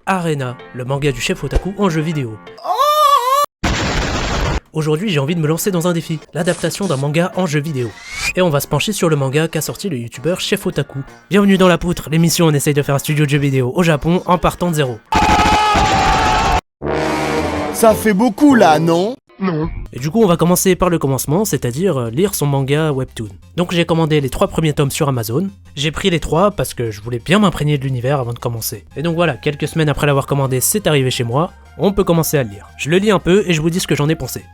Arena, le manga du chef otaku en jeu vidéo. Aujourd'hui, j'ai envie de me lancer dans un défi, l'adaptation d'un manga en jeu vidéo. Et on va se pencher sur le manga qu'a sorti le youtubeur Chef Otaku. Bienvenue dans La Poutre, l'émission où on essaye de faire un studio de jeux vidéo au Japon en partant de zéro. Ça fait beaucoup là, non? Non. Et du coup, on va commencer par le commencement, c'est-à-dire lire son manga webtoon. Donc j'ai commandé les 3 premiers tomes sur Amazon. J'ai pris les 3 parce que je voulais bien m'imprégner de l'univers avant de commencer. Et donc voilà, quelques semaines après l'avoir commandé, c'est arrivé chez moi. On peut commencer à le lire. Je le lis un peu et je vous dis ce que j'en ai pensé.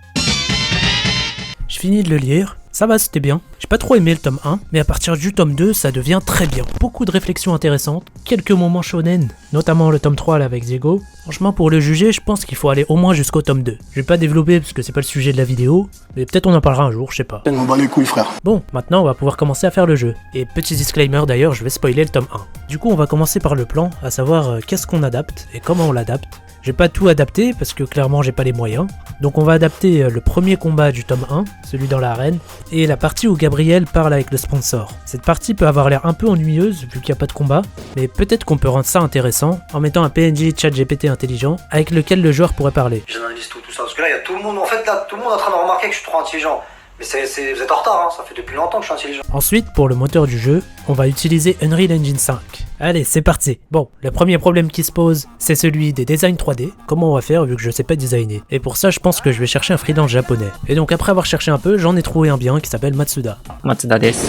Je finis de le lire, ça va, c'était bien. J'ai pas trop aimé le tome 1, mais à partir du tome 2, ça devient très bien. Beaucoup de réflexions intéressantes, quelques moments shonen, notamment le tome 3 là avec Diego. Franchement, pour le juger, je pense qu'il faut aller au moins jusqu'au tome 2. Je vais pas développer parce que c'est pas le sujet de la vidéo, mais peut-être on en parlera un jour, je sais pas. On bat les couilles, frère. Bon, maintenant on va pouvoir commencer à faire le jeu. Et petit disclaimer d'ailleurs, je vais spoiler le tome 1. Du coup, on va commencer par le plan, à savoir qu'est-ce qu'on adapte et comment on l'adapte. J'ai pas tout adapté parce que clairement j'ai pas les moyens. Donc on va adapter le premier combat du tome 1, celui dans l'arène, et la partie où Gabriel parle avec le sponsor. Cette partie peut avoir l'air un peu ennuyeuse vu qu'il n'y a pas de combat, mais peut-être qu'on peut rendre ça intéressant en mettant un PNJ ChatGPT intelligent avec lequel le joueur pourrait parler. J'analyse tout ça, parce que là il y a tout le monde, en fait là tout le monde est en train de remarquer que je suis trop intelligent. Mais vous êtes en retard, hein, ça fait depuis longtemps que je suis intelligent. Ensuite, pour le moteur du jeu, on va utiliser Unreal Engine 5. Allez, c'est parti. Bon, le premier problème qui se pose, c'est celui des designs 3D. Comment on va faire vu que je sais pas designer? Et pour ça, je pense que je vais chercher un freelance japonais. Et donc après avoir cherché un peu, j'en ai trouvé un bien qui s'appelle Matsuda. Matsuda desu.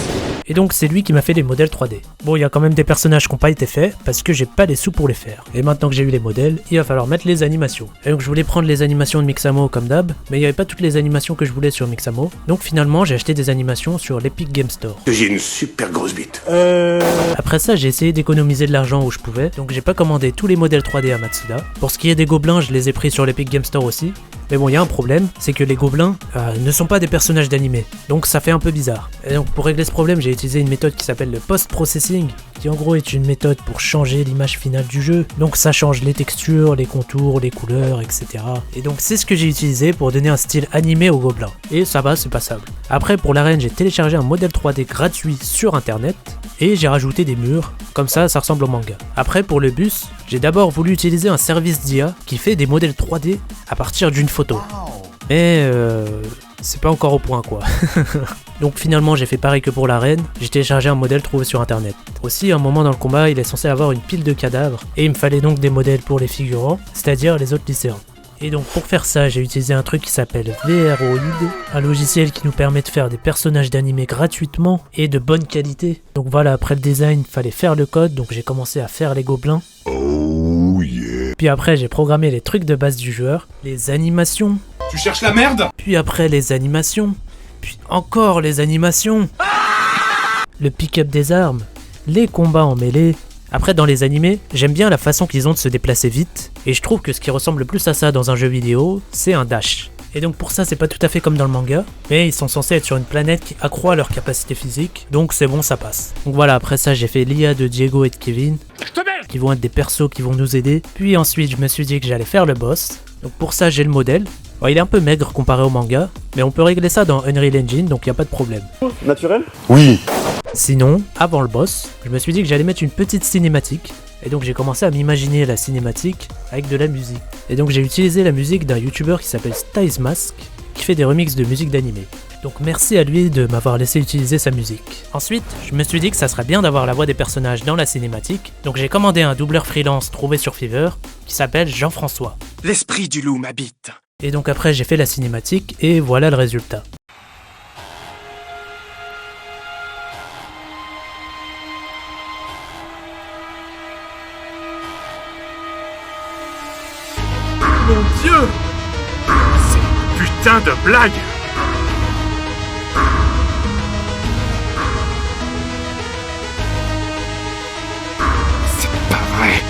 Et donc c'est lui qui m'a fait les modèles 3D. Bon, il y a quand même des personnages qui n'ont pas été faits parce que j'ai pas les sous pour les faire. Et maintenant que j'ai eu les modèles, il va falloir mettre les animations. Et donc je voulais prendre les animations de Mixamo comme d'hab, mais il n'y avait pas toutes les animations que je voulais sur Mixamo. Donc finalement j'ai acheté des animations sur l'Epic Game Store. J'ai une super grosse bite. Après ça j'ai essayé d'économiser de l'argent où je pouvais, donc j'ai pas commandé tous les modèles 3D à Matsuda. Pour ce qui est des gobelins, je les ai pris sur l'Epic Game Store aussi. Mais bon, il y a un problème, c'est que les gobelins ne sont pas des personnages d'animé, donc ça fait un peu bizarre. Et donc pour régler ce problème, j'ai utilisé une méthode qui s'appelle le post-processing, qui en gros est une méthode pour changer l'image finale du jeu. Donc ça change les textures, les contours, les couleurs, etc. Et donc c'est ce que j'ai utilisé pour donner un style animé aux gobelins. Et ça va, c'est passable. Après pour l'arène, j'ai téléchargé un modèle 3D gratuit sur internet, et j'ai rajouté des murs, comme ça ressemble au manga. Après pour le bus, j'ai d'abord voulu utiliser un service d'IA qui fait des modèles 3D à partir d'une photo. Mais c'est pas encore au point quoi. Donc finalement j'ai fait pareil que pour l'arène, j'ai téléchargé un modèle trouvé sur internet. Aussi à un moment dans le combat il est censé avoir une pile de cadavres, et il me fallait donc des modèles pour les figurants, c'est-à-dire les autres lycéens. Et donc pour faire ça, j'ai utilisé un truc qui s'appelle VROid, un logiciel qui nous permet de faire des personnages d'animé gratuitement et de bonne qualité. Donc voilà, après le design, il fallait faire le code, donc j'ai commencé à faire les gobelins. Oh yeah. Puis après, j'ai programmé les trucs de base du joueur, les animations. Tu cherches la merde? Puis après les animations. Puis encore les animations. Le pick-up des armes. Les combats en mêlée. Après dans les animés, j'aime bien la façon qu'ils ont de se déplacer vite, et je trouve que ce qui ressemble le plus à ça dans un jeu vidéo, c'est un dash. Et donc pour ça c'est pas tout à fait comme dans le manga, mais ils sont censés être sur une planète qui accroît leur capacité physique, donc c'est bon, ça passe. Donc voilà, après ça j'ai fait l'IA de Diego et de Kevin, qui vont être des persos qui vont nous aider, puis ensuite je me suis dit que j'allais faire le boss. Donc pour ça j'ai le modèle. Bon, il est un peu maigre comparé au manga, mais on peut régler ça dans Unreal Engine, donc y a pas de problème. Naturel? Oui. Sinon, avant le boss, je me suis dit que j'allais mettre une petite cinématique, et donc j'ai commencé à m'imaginer la cinématique avec de la musique. Et donc j'ai utilisé la musique d'un youtubeur qui s'appelle Styzmask, qui fait des remixes de musique d'animé. Donc merci à lui de m'avoir laissé utiliser sa musique. Ensuite, je me suis dit que ça serait bien d'avoir la voix des personnages dans la cinématique, donc j'ai commandé un doubleur freelance trouvé sur Fiverr, qui s'appelle Jean-François. L'esprit du loup m'habite. Et donc après j'ai fait la cinématique, et voilà le résultat. Mon Dieu! C'est une putain de blague! C'est pas vrai!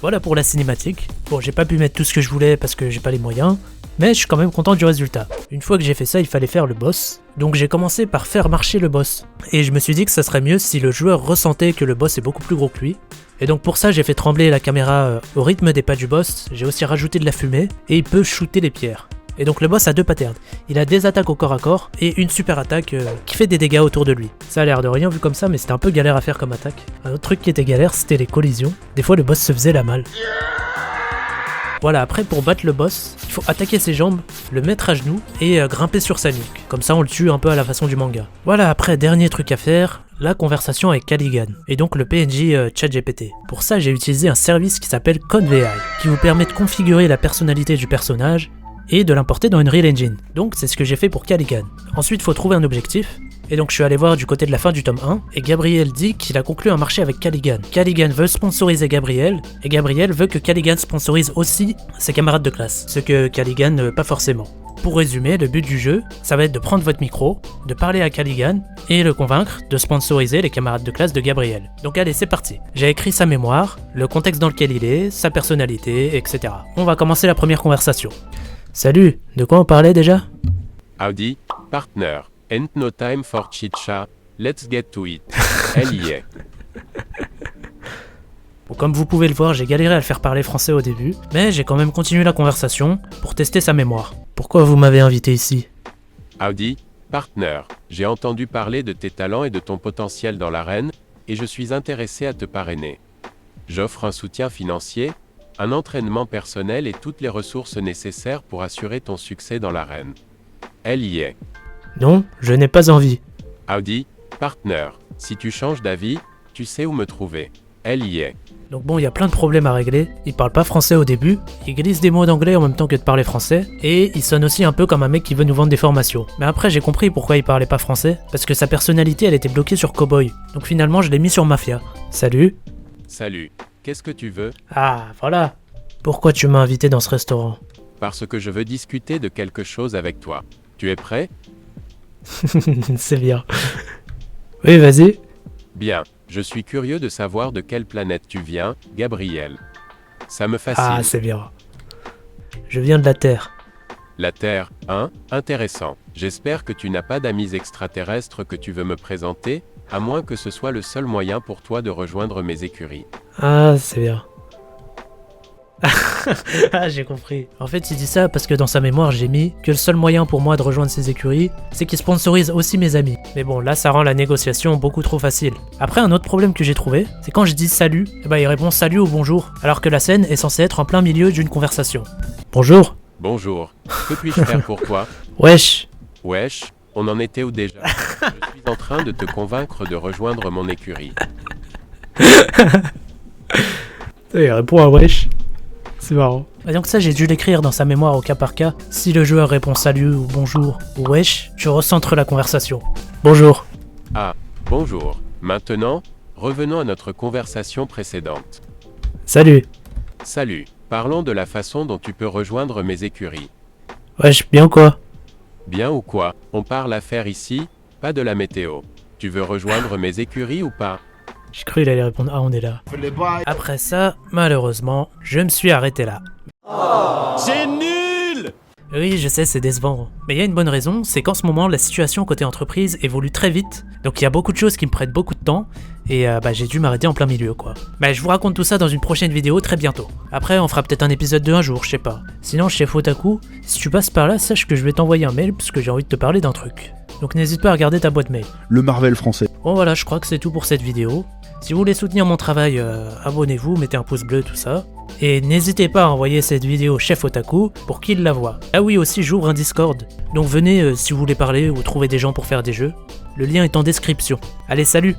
Voilà pour la cinématique. Bon, j'ai pas pu mettre tout ce que je voulais parce que j'ai pas les moyens, mais je suis quand même content du résultat. Une fois que j'ai fait ça, il fallait faire le boss, donc j'ai commencé par faire marcher le boss. Et je me suis dit que ça serait mieux si le joueur ressentait que le boss est beaucoup plus gros que lui. Et donc pour ça, j'ai fait trembler la caméra au rythme des pas du boss, j'ai aussi rajouté de la fumée, et il peut shooter les pierres. Et donc le boss a 2 patterns. Il a des attaques au corps à corps et une super attaque qui fait des dégâts autour de lui. Ça a l'air de rien vu comme ça, mais c'était un peu galère à faire comme attaque. Un autre truc qui était galère, c'était les collisions. Des fois le boss se faisait la malle. Voilà, après pour battre le boss, il faut attaquer ses jambes, le mettre à genoux et grimper sur sa nuque. Comme ça on le tue un peu à la façon du manga. Voilà, après dernier truc à faire, la conversation avec Caligan, et donc le PNJ ChatGPT. Pour ça j'ai utilisé un service qui s'appelle CodeVI, qui vous permet de configurer la personnalité du personnage et de l'importer dans Unreal Engine. Donc c'est ce que j'ai fait pour Caligan. Ensuite il faut trouver un objectif, et donc je suis allé voir du côté de la fin du tome 1, et Gabriel dit qu'il a conclu un marché avec Caligan. Caligan veut sponsoriser Gabriel, et Gabriel veut que Caligan sponsorise aussi ses camarades de classe, ce que Caligan pas forcément. Pour résumer, le but du jeu, ça va être de prendre votre micro, de parler à Caligan, et le convaincre de sponsoriser les camarades de classe de Gabriel. Donc allez, c'est parti. J'ai écrit sa mémoire, le contexte dans lequel il est, sa personnalité, etc. On va commencer la première conversation. Salut, de quoi on parlait déjà? Howdy, partner. Ain't no time for chit-chat, let's get to it. Elle y est. Bon, comme vous pouvez le voir, j'ai galéré à le faire parler français au début, mais j'ai quand même continué la conversation pour tester sa mémoire. Pourquoi vous m'avez invité ici? Howdy, partner. J'ai entendu parler de tes talents et de ton potentiel dans l'arène, et je suis intéressé à te parrainer. J'offre un soutien financier, un entraînement personnel et toutes les ressources nécessaires pour assurer ton succès dans l'arène. Elle y est. Non, je n'ai pas envie. Howdy, partner. Si tu changes d'avis, tu sais où me trouver. Elle y est. Donc bon, il y a plein de problèmes à régler. Il parle pas français au début, il glisse des mots d'anglais en même temps que de parler français, et il sonne aussi un peu comme un mec qui veut nous vendre des formations. Mais après j'ai compris pourquoi il parlait pas français, parce que sa personnalité elle était bloquée sur Cowboy. Donc finalement je l'ai mis sur Mafia. Salut. Salut. Qu'est-ce que tu veux? Ah, voilà. Pourquoi tu m'as invité dans ce restaurant? Parce que je veux discuter de quelque chose avec toi. Tu es prêt? C'est bien. Oui, vas-y. Bien, je suis curieux de savoir de quelle planète tu viens, Gabriel. Ça me fascine. Ah, c'est bien. Je viens de la Terre. La Terre, hein? Intéressant. J'espère que tu n'as pas d'amis extraterrestres que tu veux me présenter, à moins que ce soit le seul moyen pour toi de rejoindre mes écuries. Ah, c'est bien. Ah, j'ai compris. En fait, il dit ça parce que dans sa mémoire, j'ai mis que le seul moyen pour moi de rejoindre ses écuries, c'est qu'il sponsorise aussi mes amis. Mais bon, là, ça rend la négociation beaucoup trop facile. Après, un autre problème que j'ai trouvé, c'est quand je dis salut, il répond salut ou bonjour, alors que la scène est censée être en plein milieu d'une conversation. Bonjour. Bonjour. Que puis-je faire pour toi? Wesh. Wesh, on en était où déjà? Je suis en train de te convaincre de rejoindre mon écurie. Il répond à wesh. C'est marrant. Et donc ça, j'ai dû l'écrire dans sa mémoire au cas par cas. Si le joueur répond salut ou bonjour ou wesh, je recentre la conversation. Bonjour. Ah, bonjour. Maintenant, revenons à notre conversation précédente. Salut. Salut. Parlons de la façon dont tu peux rejoindre mes écuries. Wesh, bien quoi? Bien ou quoi? On parle affaires ici, pas de la météo. Tu veux rejoindre mes écuries ou pas? J'ai cru qu'il allait répondre ah on est là. Après ça, malheureusement, je me suis arrêté là. C'est nul! Oui, je sais, c'est décevant. Mais il y a une bonne raison, c'est qu'en ce moment, la situation côté entreprise évolue très vite. Donc il y a beaucoup de choses qui me prennent beaucoup de temps. Et j'ai dû m'arrêter en plein milieu, quoi. Je vous raconte tout ça dans une prochaine vidéo très bientôt. Après, on fera peut-être un épisode de un jour, je sais pas. Sinon, chef Otaku, si tu passes par là, sache que je vais t'envoyer un mail parce que j'ai envie de te parler d'un truc. Donc n'hésite pas à regarder ta boîte mail. Le Marvel français. Bon voilà, je crois que c'est tout pour cette vidéo. Si vous voulez soutenir mon travail, abonnez-vous, mettez un pouce bleu, tout ça. Et n'hésitez pas à envoyer cette vidéo au chef Otaku pour qu'il la voie. Ah oui, aussi j'ouvre un Discord. Donc venez si vous voulez parler ou trouver des gens pour faire des jeux. Le lien est en description. Allez, salut!